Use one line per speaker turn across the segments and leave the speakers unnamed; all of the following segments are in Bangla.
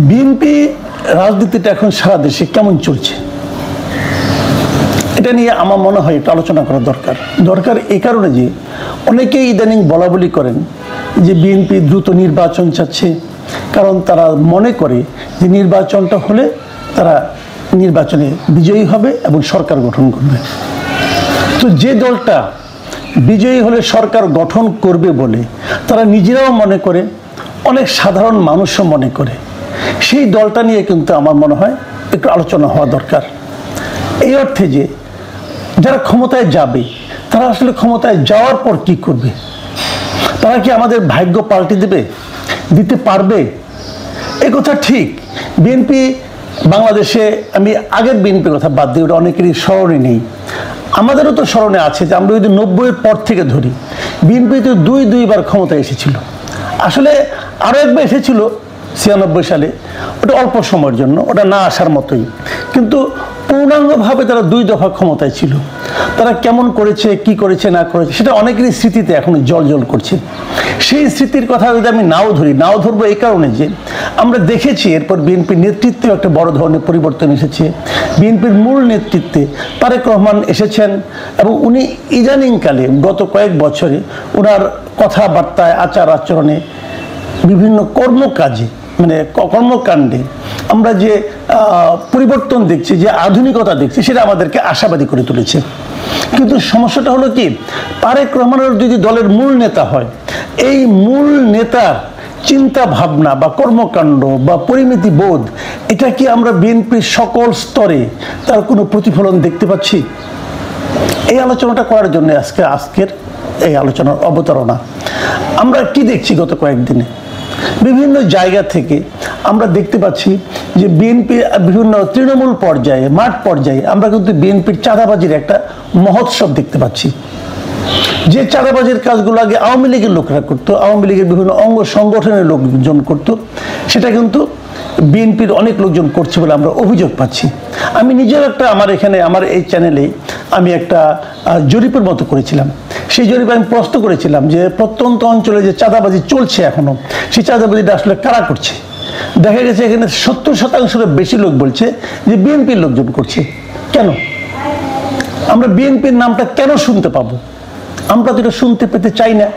বিএনপি রাজনীতিটা এখন সারা দেশে কেমন চলছে এটা নিয়ে আমার মনে হয় একটু আলোচনা করা দরকার এই কারণে যে অনেকেই ইদানিং বলা বলি করেন যে বিএনপি দ্রুত নির্বাচন চাচ্ছে, কারণ তারা মনে করে যে নির্বাচনটা হলে তারা নির্বাচনে বিজয়ী হবে এবং সরকার গঠন করবে। তো যে দলটা বিজয়ী হলে সরকার গঠন করবে বলে তারা নিজেরাও মনে করে, অনেক সাধারণ মানুষও মনে করে, সেই দলটা নিয়ে কিন্তু আমার মনে হয় একটু আলোচনা হওয়া দরকার। এই অর্থে যে যারা ক্ষমতায় যাবে তারা আসলে ক্ষমতায় যাওয়ার পর কি করবে, তারা কি আমাদের ভাগ্য পাল্টে দিতে পারবে? এই কথা ঠিক। বিএনপি বাংলাদেশে, আমি আগের বিএনপির কথা বাদ দিই, ওটা অনেকেরই স্মরণে নেই, আমাদেরও তো স্মরণে আছে যে আমরা যদি 90-এর পর থেকে ধরি, বিএনপি তো দুইবার ক্ষমতায় এসেছিল। আসলে আরও একবার এসেছিল 96 সালে, ওটা অল্প সময়ের জন্য, ওটা না আসার মতোই, কিন্তু পূর্ণাঙ্গভাবে তারা 2 দফা ক্ষমতায় ছিল। তারা কেমন করেছে, কি করেছে না করেছে সেটা অনেকেরই স্মৃতিতে এখন জল করছে। সেই স্মৃতির কথা যদি আমি নাও ধরবো এই কারণে যে আমরা দেখেছি এরপর বিএনপির নেতৃত্বেও একটা বড় ধরনের পরিবর্তন এসেছে। বিএনপির মূল নেতৃত্বে তারেক রহমান এসেছেন এবং উনি ইদানিংকালে গত কয়েক বছরে ওনার কথাবার্তায়, আচার আচরণে, বিভিন্ন কর্মকাজে, মানে কর্মকাণ্ডে আমরা যে পরিবর্তন দেখছি, যে আধুনিকতা দেখছি, সেটা আমাদেরকে আশাবাদী করে তুলেছে। কিন্তু সমস্যাটা হলো কি, তারেক রহমানের যদি দলের মূল নেতা হয়, এই মূল নেতার চিন্তা ভাবনা বা কর্মকাণ্ড বা পরিমিতি বোধ, এটা কি আমরা বিএনপির সকল স্তরে তার কোনো প্রতিফলন দেখতে পাচ্ছি? এই আলোচনাটা করার জন্য আজকের এই আলোচনার অবতারণা। আমরা কি দেখছি গত কয়েকদিনে বিভিন্ন জায়গা থেকে আমরা দেখতে পাচ্ছি যে বিএনপির বিভিন্ন তৃণমূল পর্যায়ে, মাঠ পর্যায়ে আমরা কিন্তু বিএনপির চাঁদাবাজির একটা মহোৎসব দেখতে পাচ্ছি। যে চাঁদাবাজির কাজগুলো আগে আওয়ামী লীগের লোকরা করতো, আওয়ামী লীগের বিভিন্ন অঙ্গ সংগঠনের লোকজন করতো, সেটা কিন্তু বিএনপির অনেক লোকজন করছে বলে আমরা অভিযোগ পাচ্ছি। আমি নিজের আমার এই চ্যানেলে আমি একটা জরিপের মতো করেছিলাম। সেই জরিপে আমি প্রশ্ন করেছিলাম যে প্রত্যন্ত অঞ্চলে যে চাঁদাবাজি চলছে এখনো, সেই চাঁদাবাজিটা আসলে কারা করছে। দেখা গেছে এখানে 70% বেশি লোক বলছে যে বিএনপির লোকজন করছে। কেন? আমরা বিএনপির নামটা কেন শুনতে পাবো? আমরা তো এটা শুনতে পেতে চাই না।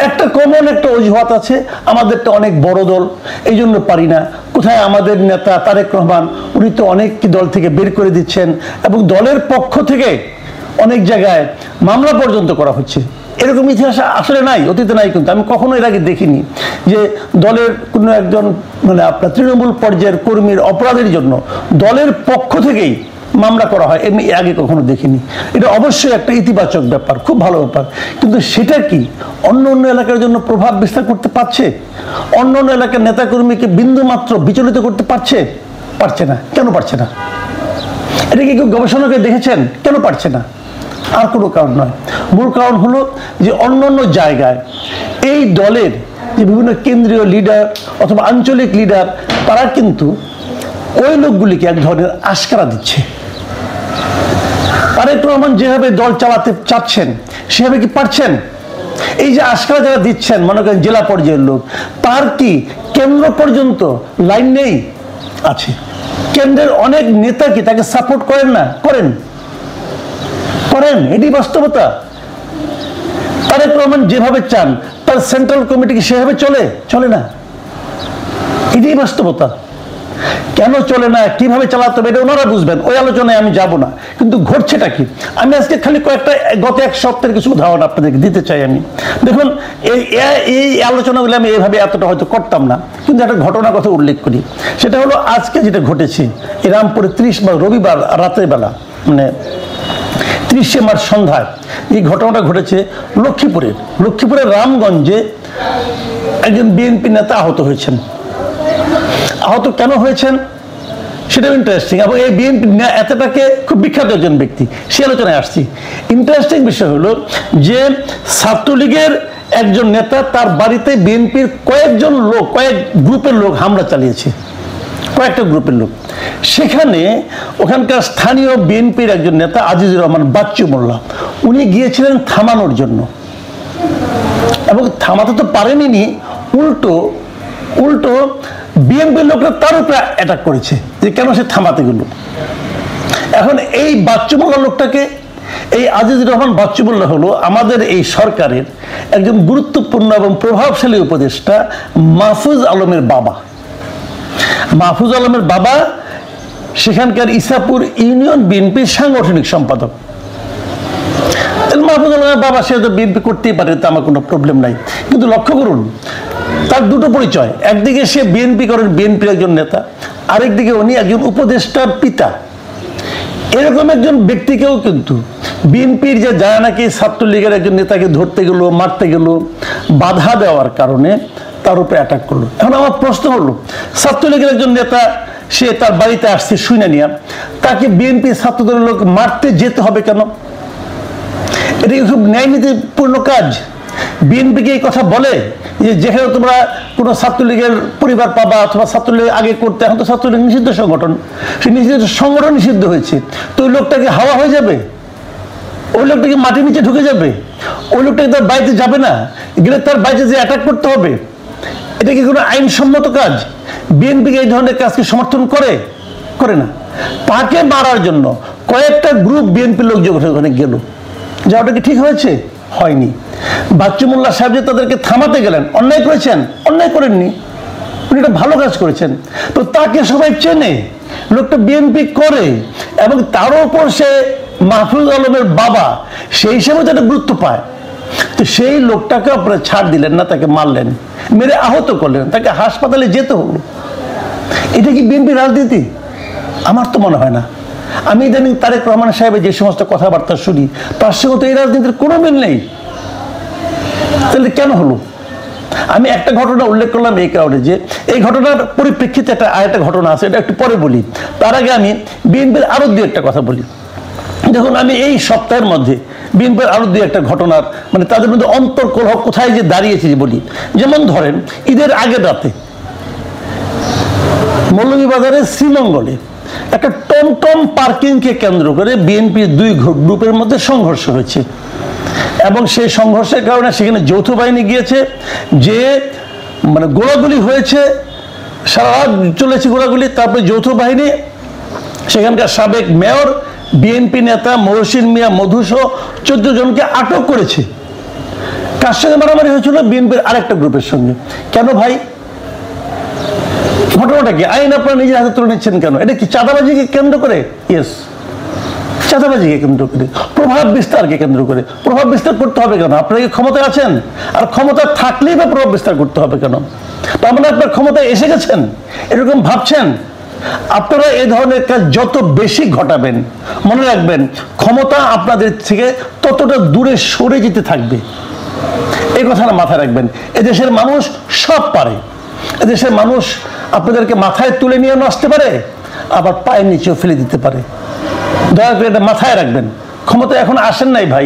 একটা কমন একটা অজুহাত আছে, আমাদেরটা অনেক বড় দল, এই জন্য পারি না। কোথায় আমাদের নেতা তারেক রহমান, উনি তো অনেক দল থেকে বের করে দিচ্ছেন এবং দলের পক্ষ থেকে অনেক জায়গায় মামলা পর্যন্ত করা হচ্ছে। এরকম ইতিহাস আসলে নাই, অতীতে নাই, কিন্তু আমি কখনো এর আগে দেখিনি যে দলের কোনো একজন আপনার তৃণমূল পর্যায়ের কর্মীর অপরাধের জন্য দলের পক্ষ থেকেই মামলা করা হয়, এমনি আগে কখনো দেখিনি। এটা অবশ্যই একটা ইতিবাচক ব্যাপার, খুব ভালো ব্যাপার, কিন্তু সেটা কি অন্য এলাকার জন্য প্রভাব বিস্তার করতে পারছে? অন্য এলাকার নেতাকর্মীকে বিন্দু মাত্র বিচলিত করতে পারছে না। কেন পারছে না? এটা কি কেউ গবেষণা করে দেখেছেন কেন পারছে না? আর কোনো কারণ নয়, মূল কারণ হলো যে অন্য জায়গায় এই দলের যে বিভিন্ন কেন্দ্রীয় লিডার অথবা আঞ্চলিক লিডার, তারা কিন্তু ওই লোকগুলিকে এক ধরনের আশকারা দিচ্ছে। তারেক রহমান যেভাবে দল চালাতে চাচ্ছেন সেভাবে কি পারছেন? এই যে আশকারা যারা দিচ্ছেন, মনে করেন জেলা পর্যায়ের লোক, তার কি কেন্দ্র পর্যন্ত লাইন নেই? আছে। কেন্দ্রের অনেক নেতা কি তাকে সাপোর্ট করেন না? করেন। এটি বাস্তবতা। তারেক রহমান যেভাবে চান তার সেন্ট্রাল কমিটি কি সেভাবে চলে না। এটি বাস্তবতা। কেন চলে না, কিভাবে চালাতে হবে, এটা ওনারা বুঝবেন, ওই আলোচনায় আমি যাব না। কিন্তু ঘটছেটা কি, আমি আজকে খালি কয়েকটা গত এক সপ্তাহের কিছু উদাহরণ আপনাদেরকে দিতে চাই। আমি দেখুন, এই আলোচনাগুলো আমি এইভাবে এতটা হয়তো করতাম না, কিন্তু একটা ঘটনার কথা উল্লেখ করি। সেটা হলো আজকে যেটা ঘটেছে রামপুরে রবিবার রাতের বেলা, 30শে মার্চ সন্ধ্যায় এই ঘটনাটা ঘটেছে লক্ষ্মীপুরের রামগঞ্জে। একজন বিএনপি নেতা আহত হয়েছেন। আহত কেন হয়েছেন সেটাও ইন্টারেস্টিং, এবং এই বিএনপি এতটাকে খুব বিখ্যাত একজন ব্যক্তি, সে আলোচনায় আসছি। ইন্টারেস্টিং বিষয় হলো যে ছাত্রলীগের একজন নেতা, তার বাড়িতে বিএনপির কয়েক গ্রুপের লোক হামলা চালিয়েছে, কয়েকটা গ্রুপের লোক। সেখানে ওখানকার স্থানীয় বিএনপির একজন নেতা আজিজুর রহমান বাচ্চু মোল্লা, উনি গিয়েছিলেন থামানোর জন্য, এবং থামাতে তো পারেনি, উল্টো বিএনপির লোকরা তার উপরে অ্যাটাক করেছে যে কেন সে থামাতে গেল। এখন এই বাচ্চুমুল্লাহ লোকটাকে, এই আজিজুর রহমান বাচ্চুমুল্লাহ হলো আমাদের এই সরকারের একজন গুরুত্বপূর্ণ এবং প্রভাবশালী উপদেষ্টা মাহফুজ আলমের বাবা। মাহফুজ আলমের বাবা সেখানকার ইসাপুর ইউনিয়ন বিএনপির সাংগঠনিক সম্পাদক। মাহফুজ আলমের বাবা, সে তো বিএনপি করতেই পারে, তা আমার কোনো প্রবলেম নাই। কিন্তু লক্ষ্য করুন, তার দুটো পরিচয়। একদিকে সে বিএনপি করেন, বিএনপির একজন নেতা, আরেকদিকে উনি একজন উপদেষ্টার পিতা। এরকম একজন ব্যক্তিকেও কিন্তু বিএনপির যে যায় নাকি ছাত্রলীগের একজন নেতাকে ধরতে গেল, মারতে গেল, বাধা দেওয়ার কারণে তার উপরে অ্যাটাক করলো। এখন আমার প্রশ্ন হলো, ছাত্রলীগের একজন নেতা, সে তার বাড়িতে আসছে শুনে নিয়ে, তাকে বিএনপি ছাত্রদলের লোক মারতে যেতে হবে কেন? এটা কি খুব ন্যায়নীতিপূর্ণ কাজ? বিএনপিকে এই কথা বলে যে যেখানে তোমরা কোনো ছাত্রলীগের পরিবার পাবা অথবা ছাত্রলীগ আগে করতে, এখন তো ছাত্রলীগ নিষিদ্ধ সংগঠন, সে নিষিদ্ধ সংগঠন নিষিদ্ধ হয়েছে, তো ওই লোকটাকে হাওয়া হয়ে যাবে? ওই লোকটাকে মাটির নিচে ঢুকে যাবে? ওই লোকটাকে তার বাড়িতে যাবে না, গেলে তার বাড়িতে যে অ্যাটাক করতে হবে? এটা কি কোনো আইনসম্মত কাজ? বিএনপিকে এই ধরনের কাজকে সমর্থন করে? করে না। তাকে মারার জন্য কয়েকটা গ্রুপ বিএনপি লোক ওখানে গেল, যা ওটা কি ঠিক হয়েছে? হয়নি। বাচ্চুমুল্লাহ সাহেব যে তাদেরকে থামাতে গেলেন, অন্যায় করেছেন? অন্যায় করেননি, উনি একটা ভালো কাজ করেছেন। তো তাকে সবাই চেনে, লোকটা বিএনপি করে, এবং তার উপর সে মাহফুজ আলমের বাবা, সেই হিসেবে তাটা গুরুত্ব পায়। তো সেই লোকটাকে আপনারা ছাড় দিলেন না, তাকে মারলেন, মেরে আহত করলেন, তাকে হাসপাতালে যেতে হলো। এটা কি বিএনপি রাজনীতি? আমার তো মনে হয় না। আমি ইদানিং তারেক রহমান সাহেবের যে সমস্ত কথাবার্তা শুনি, তার সঙ্গে তো এই রাজনীতির কোনো মিল নেই। তাহলে কেন হলো? আমি একটা ঘটনা উল্লেখ করলাম এই কারণে যে এই ঘটনার পরিপ্রেক্ষিতে আরেকটা ঘটনা আছে, এটা একটু পরে বলি। তার আগে আমি বিএনপির আরো দু একটা কথা বলি। দেখুন, আমি এই সপ্তাহের মধ্যে বিএনপির আরো দু একটা ঘটনার, মানে তাদের মধ্যে অন্তর্কলহ কোথায় যে দাঁড়িয়েছে বলি। যেমন ধরেন, ঈদের আগের রাতে মৌলভীবাজারের শ্রীমঙ্গলে একটা টমটম পার্কিংকে কেন্দ্র করে বিএনপির দুই গ্রুপের মধ্যে সংঘর্ষ হয়েছে, এবং সেই সংঘর্ষের কারণে সেখানে যৌথ বাহিনী গিয়েছে, যে মানে গোলাগুলি হয়েছে, সারা রাত চলেছে গোলাগুলি। তারপরে যৌথ বাহিনী সেখানকার সাবেক মেয়র, বিএনপি নেতা মহসিন মিয়া মধুসহ 14 জনকে আটক করেছে। কার সঙ্গে মারামারি হয়েছিল? বিএনপির আরেকটা গ্রুপের সঙ্গে। কেন ভাই? ঘটনাটা কি? আইন আপনারা নিজের হাতে তুলে নিচ্ছেন কেন? এটা কি চাঁদাবাজিকে কেন্দ্র করে? ইয়েস, চাঁদাবাজিকে কেন্দ্র করে, প্রভাব বিস্তারকে কেন্দ্র করে। প্রভাব বিস্তার করতে হবে কেন? আপনারা কি ক্ষমতায় আছেন? আর ক্ষমতা থাকলেই বা প্রভাব বিস্তার করতে হবে কেন? তার মানে আপনার ক্ষমতায় এসে গেছেন এরকম ভাবছেন? আপনারা এই ধরনের কাজ যত বেশি ঘটাবেন, মনে রাখবেন ক্ষমতা আপনাদের থেকে ততটা দূরে সরে যেতে থাকবে। এই কথাটা মাথায় রাখবেন। এদেশের মানুষ সব পারে। এদেশের মানুষ আপনাদেরকে মাথায় তুলে নিয়ে আসতে পারে, আবার পায়ের নিচেও ফেলে দিতে পারে। দয়া করে এটা মাথায় রাখবেন। ক্ষমতা এখন আসেন নাই ভাই,